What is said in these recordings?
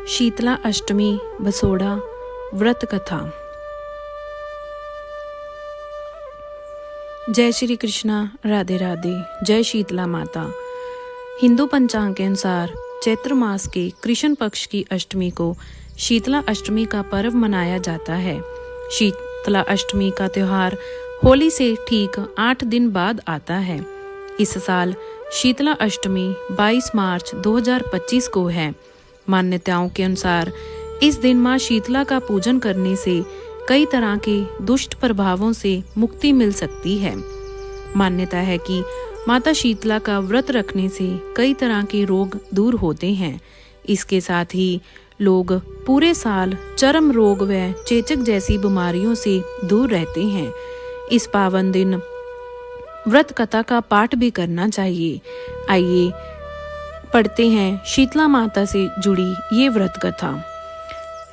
शीतला अष्टमी बसोड़ा व्रत कथा। जय श्री कृष्णा, राधे राधे। जय शीतला माता। हिंदू पंचांग के अनुसार चैत्र मास के कृष्ण पक्ष की अष्टमी को शीतला अष्टमी का पर्व मनाया जाता है। शीतला अष्टमी का त्योहार होली से ठीक 8 दिन बाद आता है। इस साल शीतला अष्टमी 22 मार्च 2025 को है। मान्यताओं के अनुसार इस दिन माँ शीतला का पूजन करने से कई तरह के दुष्ट प्रभावों से मुक्ति मिल सकती है। मान्यता है कि माता शीतला का व्रत रखने से कई तरह के रोग दूर होते हैं। इसके साथ ही लोग पूरे साल चर्म रोग व चेचक जैसी बीमारियों से दूर रहते हैं। इस पावन दिन व्रत कथा का पाठ भी करना चाहिए। आइए पढ़ते हैं शीतला माता से जुड़ी ये व्रत कथा।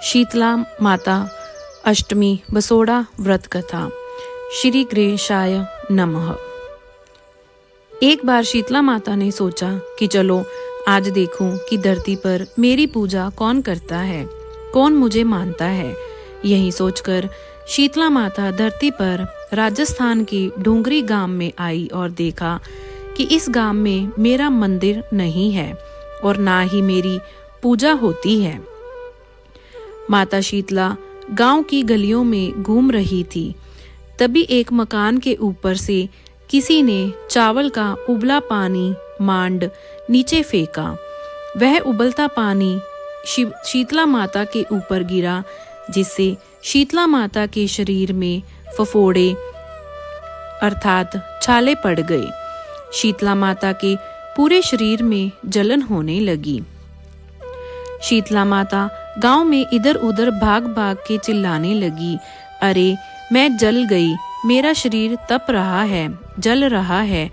शीतला माता अष्टमी बसोड़ा व्रत कथा। श्री गणेशाय नमः। एक बार शीतला माता ने सोचा कि चलो आज देखूं कि धरती पर मेरी पूजा कौन करता है, कौन मुझे मानता है। यही सोचकर शीतला माता धरती पर राजस्थान के ढूंगरी गांव में आई और देखा कि इस गांव में मेरा मंदिर नहीं है और ना ही मेरी पूजा होती है। माता शीतला गांव की गलियों में घूम रही थी। तभी एक मकान के ऊपर से किसी ने चावल का उबला पानी मांड नीचे फेंका। वह उबलता पानी शीतला माता के ऊपर गिरा, जिससे शीतला माता के शरीर में फफोड़े अर्थात छाले पड़ गए। शीतला माता के पूरे शरीर में जलन होने लगी। शीतला माता गांव में इधर उधर भाग भाग के चिल्लाने लगी, अरे मैं जल गई, मेरा शरीर तप रहा है, जल रहा है,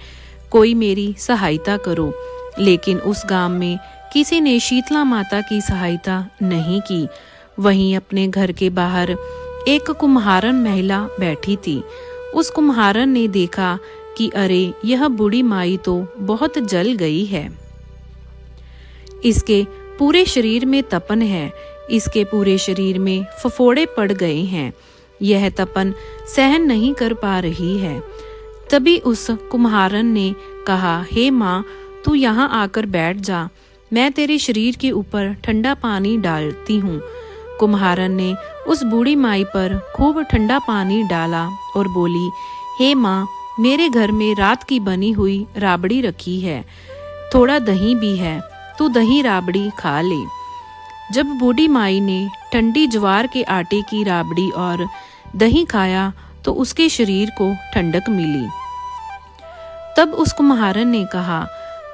कोई मेरी सहायता करो। लेकिन उस गांव में किसी ने शीतला माता की सहायता नहीं की। वहीं अपने घर के बाहर एक कुम्हारन महिला बैठी थी। उस कुम्हारन ने देखा कि अरे यह बूढ़ी माई तो बहुत जल गई है, इसके पूरे शरीर में तपन है, इसके पूरे शरीर में फफोड़े पड़ गए हैं, यह तपन सहन नहीं कर पा रही है। तभी उस कुम्हारन ने कहा, हे माँ, तू यहाँ आकर बैठ जा, मैं तेरे शरीर के ऊपर ठंडा पानी डालती हूँ। कुम्हारन ने उस बूढ़ी माई पर खूब ठंडा पानी डाला और बोली, हे माँ, मेरे घर में रात की बनी हुई राबड़ी रखी है, थोड़ा दही भी है, तू दही राबड़ी खा ले। जब बूढ़ी माई ने ठंडी ज्वार के आटे की राबड़ी और दही खाया तो उसके शरीर को ठंडक मिली। तब उस कुम्हारन ने कहा,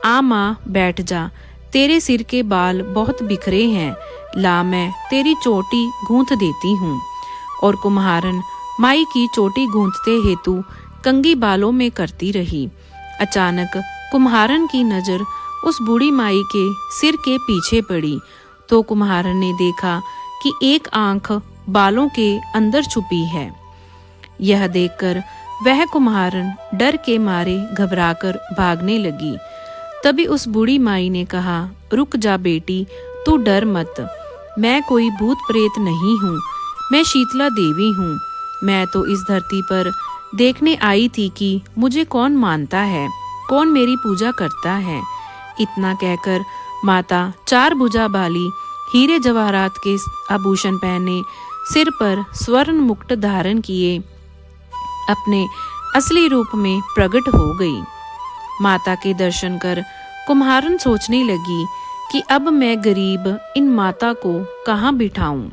आ माँ बैठ जा, तेरे सिर के बाल बहुत बिखरे हैं, ला मैं तेरी चोटी गूंथ देती हूँ। और कुम्हारन माई की चोटी गूंथते हेतु कंघी बालों में करती रही। अचानक कुम्हारन की नजर उस बूढ़ी माई के सिर के पीछे पड़ी तो कुम्हारन ने देखा कि एक आंख बालों के अंदर छुपी है। यह देखकर वह कुम्हारन डर के मारे घबराकर भागने लगी। तभी उस बूढ़ी माई ने कहा, रुक जा बेटी, तू डर मत, मैं कोई भूत प्रेत नहीं हूँ, मैं शीतला देवी हूँ। मैं तो इस धरती पर देखने आई थी कि मुझे कौन मानता है, कौन मेरी पूजा करता है। इतना कहकर माता 4 भुजा वाली हीरे जवाहरात के आभूषण पहने, सिर पर स्वर्ण मुकुट धारण किए, अपने असली रूप में प्रकट हो गई। माता के दर्शन कर कुम्हारन सोचने लगी कि अब मैं गरीब इन माता को कहाँ बिठाऊं।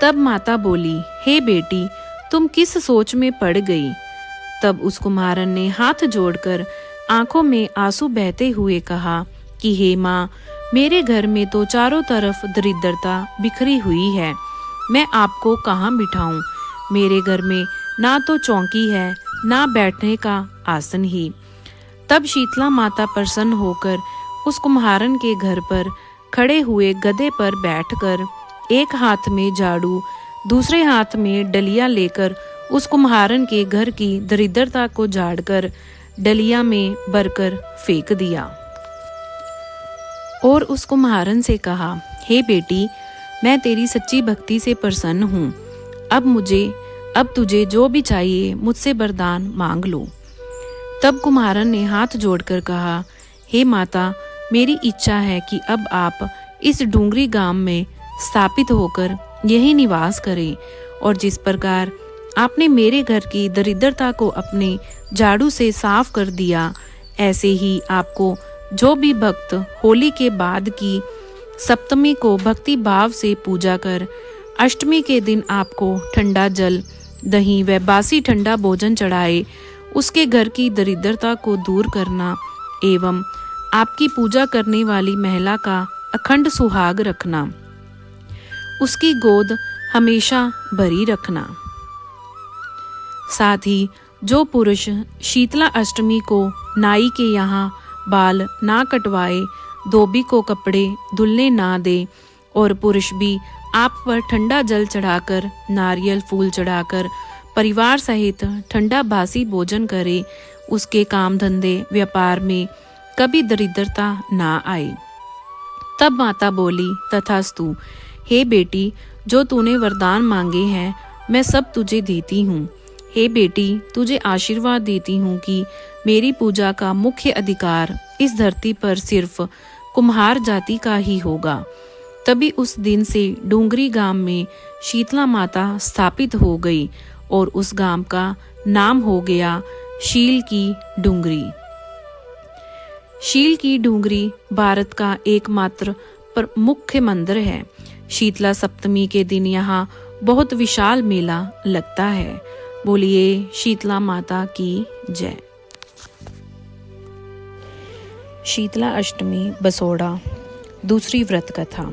तब माता बोली, हे बेटी, तुम किस सोच में पड़ गई। तब उस कुम्हारन ने हाथ जोड़कर आंखों में आंसू बहते हुए कहा कि हे माँ, मेरे घर में तो चारों तरफ दरिद्रता बिखरी हुई है, मैं आपको कहाँ बिठाऊं। मेरे घर में ना तो चौकी है, ना बैठने का आसन ही। तब शीतला माता प्रसन्न होकर उस कुम्हारन के घर पर खड़े हुए गधे पर बैठकर एक हाथ में झाड़ू, दूसरे हाथ में डलिया लेकर उस कुम्हारन के घर की दरिद्रता को झाड़कर डलिया में भरकर फेंक दिया। और उस कुम्हारन से कहा, हे बेटी, मैं तेरी सच्ची भक्ति से प्रसन्न हूँ। अब तुझे जो भी चाहिए मुझसे वरदान मांग लो। तब कुम्हारन ने हाथ जोड़कर कहा, हे माता, मेरी इच्छा है कि अब आप इस डूंगरी गांव में स्थापित होकर यही निवास करें, और जिस प्रकार आपने मेरे घर की दरिद्रता को अपने झाड़ू से साफ कर दिया, ऐसे ही आपको जो भी भक्त होली के बाद की सप्तमी को भक्ति भाव से पूजा कर अष्टमी के दिन आपको ठंडा जल, दही व बासी ठंडा भोजन चढ़ाए, उसके घर की दरिद्रता को दूर करना एवं आपकी पूजा करने वाली महिला का अखंड सुहाग रखना, उसकी गोद हमेशा भरी रखना। साथ ही जो पुरुष शीतला अष्टमी को नाई के यहाँ बाल ना कटवाए, धोबी को कपड़े धुलने ना दे, और पुरुष भी आप पर ठंडा जल चढ़ाकर, नारियल फूल चढ़ाकर परिवार सहित ठंडा बासी भोजन करे, उसके काम धंधे व्यापार में कभी दरिद्रता ना आए। तब माता बोली, तथास्तु। हे बेटी, जो तूने वरदान मांगे हैं मैं सब तुझे देती हूँ। हे बेटी, तुझे आशीर्वाद देती हूँ कि मेरी पूजा का मुख्य अधिकार इस धरती पर सिर्फ कुम्हार जाति का ही होगा। तभी उस दिन से डूंगरी गांव में शीतला माता स्थापित हो गई और उस गांव का नाम हो गया शील की डूंगरी। शील की डूंगरी भारत का एकमात्र मुख्य मंदिर है। शीतला सप्तमी के दिन यहाँ बहुत विशाल मेला लगता है। बोलिए शीतला माता की जय। शीतला अष्टमी बसोड़ा। दूसरी व्रत कथा।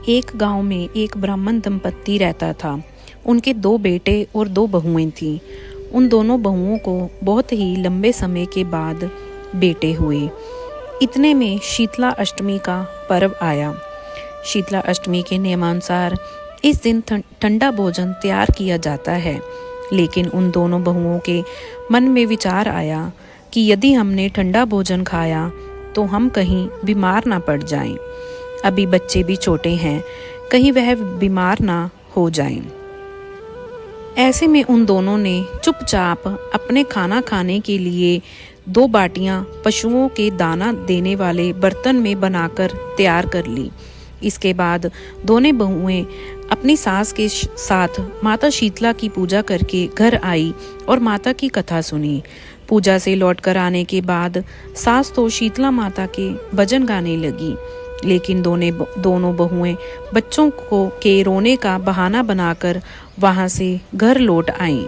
एक गांव में एक ब्राह्मण दंपत्ति रहता था। उनके 2 बेटे और 2 बहुएं थीं। उन दोनों बहुओं को बहुत ही लंबे समय के बाद बेटे हुए। इतने में शीतला अष्टमी का पर्व आया। शीतला अष्टमी के नियमानुसार इस दिन ठंडा भोजन तैयार किया जाता है, लेकिन उन दोनों बहुओं के मन में विचार आया कि यदि हमने ठंडा भोजन खाया तो हम कहीं बीमार ना पड़ जाएं। अभी बच्चे भी छोटे हैं, कहीं वह बीमार ना हो जाएं। ऐसे में उन दोनों ने चुपचाप अपने खाना खाने के लिए 2 बाटियां पशुओं के दाना देने वाले बर्तन में बनाकर तैयार कर ली। इसके बाद दोनों बहुएं अपनी सास के साथ माता शीतला की पूजा करके घर आई और माता की कथा सुनी। पूजा से लौटकर आने के बाद सास तो शीतला माता के भजन गाने लगी, लेकिन दोनों बहुएं बच्चों के रोने का बहाना बनाकर वहां से घर लौट आईं।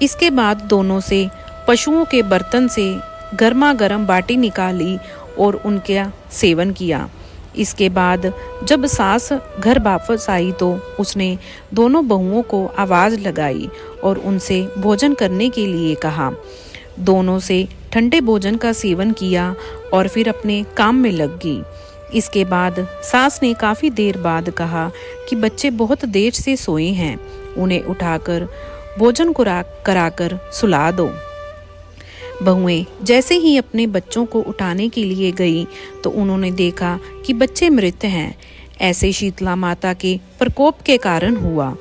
इसके बाद दोनों से पशुओं के बर्तन से गर्मा गर्म बाटी निकाली और उनका सेवन किया। इसके बाद जब सास घर वापस आई तो उसने दोनों बहुओं को आवाज़ लगाई और उनसे भोजन करने के लिए कहा। दोनों से ठंडे भोजन का सेवन किया और फिर अपने काम में लग गई। इसके बाद सास ने काफ़ी देर बाद कहा कि बच्चे बहुत देर से सोए हैं, उन्हें उठाकर भोजन कराकर सुला दो। बहुएं जैसे ही अपने बच्चों को उठाने के लिए गई तो उन्होंने देखा कि बच्चे मृत हैं। ऐसे शीतला माता के प्रकोप के कारण हुआ।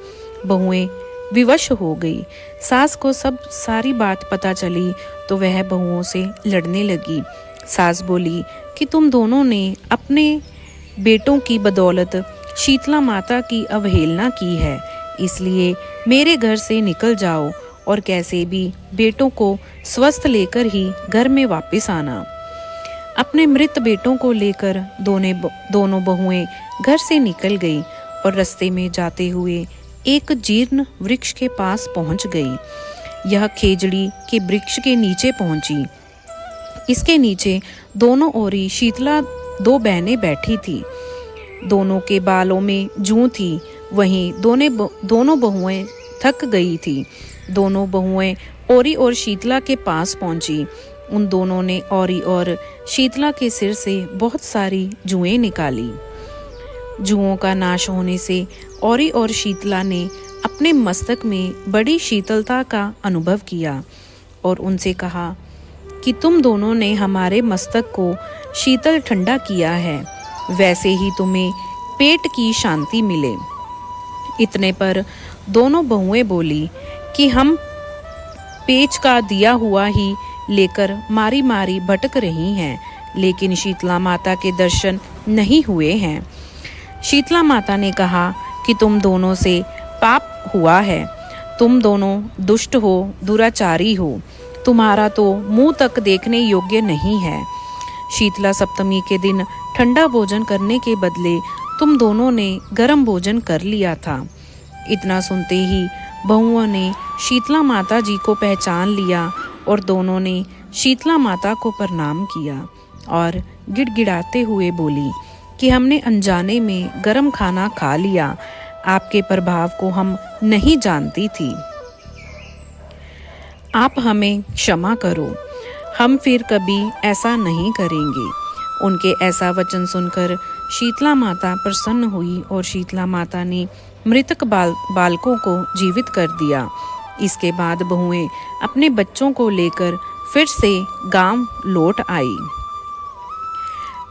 बहुएं विवश हो गई। सास को सारी बात पता चली तो वह बहुओं से लड़ने लगी। सास बोली कि तुम दोनों ने अपने बेटों की बदौलत शीतला माता की अवहेलना की है, इसलिए मेरे घर से निकल जाओ और कैसे भी बेटों को स्वस्थ लेकर ही घर में वापस आना। अपने मृत बेटों को लेकर दोनों बहुएं घर से निकल गई और रास्ते में जाते हुए एक जीर्ण वृक्ष के पास पहुंच गई। यह खेजड़ी के वृक्ष के नीचे पहुंची। इसके नीचे दोनों ओरी शीतला 2 बहनें बैठी थी। दोनों के बालों में जूं थी। वहीं दोनों बहुएं थक गई थी। दोनों बहुएं औरी और शीतला के पास पहुंची। उन दोनों ने औरी और शीतला के सिर से बहुत सारी जुएं निकाली। जुओं का नाश होने से औरी और शीतला ने अपने मस्तक में बड़ी शीतलता का अनुभव किया और उनसे कहा कि तुम दोनों ने हमारे मस्तक को शीतल ठंडा किया है, वैसे ही तुम्हें पेट की शांति मिले। इतने पर दोनों बहुएं बोली कि हम पेच का दिया हुआ ही लेकर मारी मारी भटक रही हैं, लेकिन शीतला माता के दर्शन नहीं हुए हैं। शीतला माता ने कहा कि तुम दोनों से पाप हुआ है, तुम दोनों दुष्ट हो, दुराचारी हो, तुम्हारा तो मुंह तक देखने योग्य नहीं है। शीतला सप्तमी के दिन ठंडा भोजन करने के बदले तुम दोनों ने गर्म भोजन कर लिया था। इतना सुनते ही बहुओं ने शीतला माता जी को पहचान लिया और दोनों ने शीतला माता को प्रणाम किया और गिड़गिड़ाते हुए बोली कि हमने अनजाने में गर्म खाना खा लिया, आपके प्रभाव को हम नहीं जानती थी, आप हमें क्षमा करो, हम फिर कभी ऐसा नहीं करेंगे। उनके ऐसा वचन सुनकर शीतला माता प्रसन्न हुई और शीतला माता ने मृतक बालकों को जीवित कर दिया। इसके बाद बहुएं अपने बच्चों को लेकर फिर से गांव लौट आई।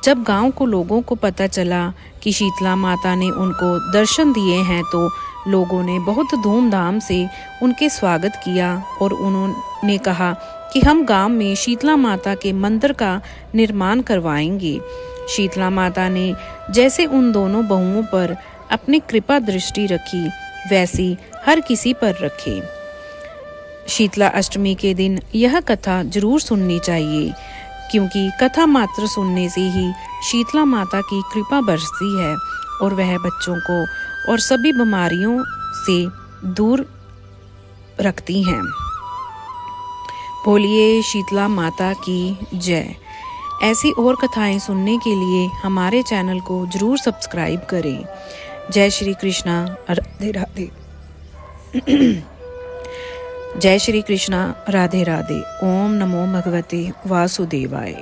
जब गांव को लोगों को पता चला कि शीतला माता ने उनको दर्शन दिए हैं तो लोगों ने बहुत धूमधाम से उनके स्वागत किया और उन्होंने कहा कि हम गांव में शीतला माता के मंदिर का निर्माण करवाएंगे। शीतला माता ने जैसे उन दोनों बहुओं पर अपनी कृपा दृष्टि रखी, वैसी हर किसी पर रखे। शीतला अष्टमी के दिन यह कथा जरूर सुननी चाहिए, क्योंकि कथा मात्र सुनने से ही शीतला माता की कृपा बरसती है और वह बच्चों को और सभी बीमारियों से दूर रखती हैं। बोलिए शीतला माता की जय। ऐसी और कथाएं सुनने के लिए हमारे चैनल को जरूर सब्सक्राइब करें। जय श्री कृष्णा, राधे राधे। जय श्री कृष्णा, राधे राधे। ओम नमो भगवते वासुदेवाय।